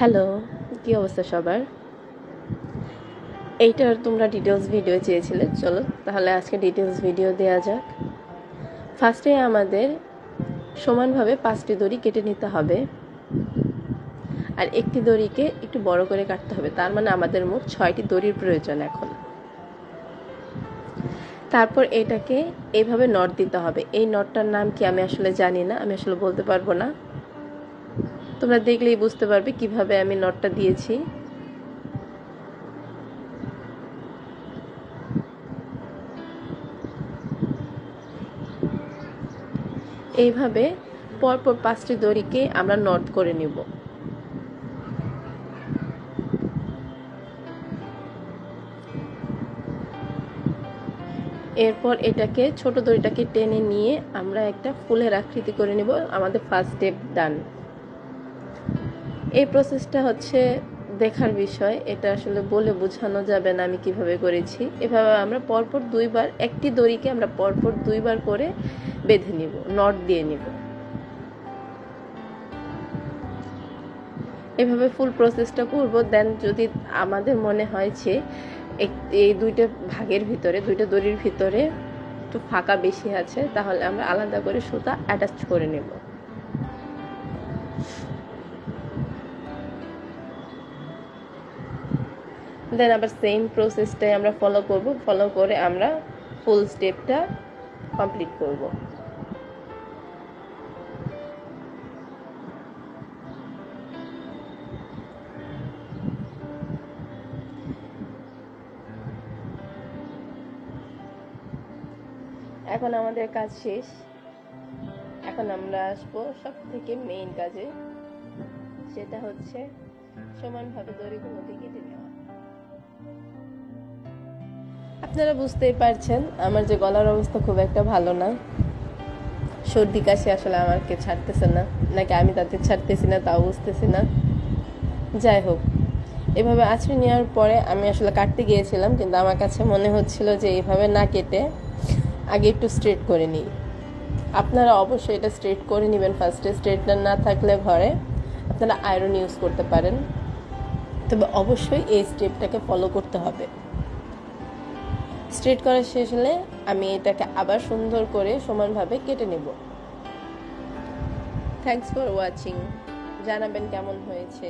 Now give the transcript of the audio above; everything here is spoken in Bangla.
হ্যালো, কী অবস্থা সবার? এইটার তোমরা ডিটেলস ভিডিও চেয়েছিলে, চলো তাহলে আজকে ডিটেলস ভিডিও দেওয়া যাক। ফার্স্টে আমাদের সমানভাবে 5টি দড়ি কেটে নিতে হবে, আর একটি দড়িকে একটু বড় করে কাটতে হবে। তার মানে আমাদের মোট 6টি দড়ির প্রয়োজন এখন। তারপর এটাকে এইভাবে নট দিতে হবে। এই নটটার নাম কি আমি আসলে জানি না, আমি আসলে বলতে পারবো না। তোমরা দেখলেই বুঝতে পারবে কিভাবে আমি নটটা দিয়েছি। এইভাবে পরপর 5টি দড়িকে আমরা নট করে নিব। এরপর এটাকে ছোট দড়িটাকে টেনে নিয়ে আমরা একটা ফুলের আকৃতি করে নিব। আমাদের ফার্স্ট স্টেপ ডান। এই প্রসেসটা হচ্ছে দেখার বিষয়, এটা আসলে বলে বোঝানো যাবে না আমি কিভাবে করেছি। এভাবে আমরা পরপর দুইবার একটি দড়িকে আমরা পরপর দুইবার করে বেঁধে নিব, নট দিয়ে নিব। এভাবে ফুল প্রসেসটা করব। দেন যদি আমাদের মনে হয় যে এই দুইটা ভাগের ভিতরে, দুইটা দড়ির ভিতরে একটু ফাঁকা বেশি আছে, তাহলে আমরা আলাদা করে সুতা অ্যাটাচ করে নেব। দেন আবার সেম প্রসেসটাই আমরা ফলো করব। ফলো করে আমরা ফুল স্টেপটা কমপ্লিট করব। এখন আমাদের কাজ শেষ। এখন আমরা আসবো সব থেকে মেইন কাজে, সেটা হচ্ছে সমানভাবে দড়িগুলোকে কেটে নেওয়া। আপনারা বুঝতেই পারছেন আমার যে গলার অবস্থা খুব একটা ভালো না। সর্দি কাশি আসলে আমাকে ছাড়তেছে না, নাকি আমি তাদের ছাড়তেছি না তাও বুঝতেছি না। যাই হোক, এভাবে আছড়ে নেওয়ার পরে আমি আসলে কাটতে গিয়েছিলাম, কিন্তু আমার কাছে মনে হচ্ছিল যে এইভাবে না কেটে আগে একটু স্ট্রেট করে নিই। আপনারা অবশ্যই এটা স্ট্রেট করে নেবেন ফার্স্টে। স্ট্রেটনার না থাকলে ঘরে আপনারা আয়রন ইউজ করতে পারেন, তবে অবশ্যই এই স্টেপটাকে ফলো করতে হবে। স্ট্রেট করা শেষ হলে আমি এটাকে আবার সুন্দর করে সমানভাবে কেটে নেব। Thanks for watching. জানাবেন কেমন হয়েছে।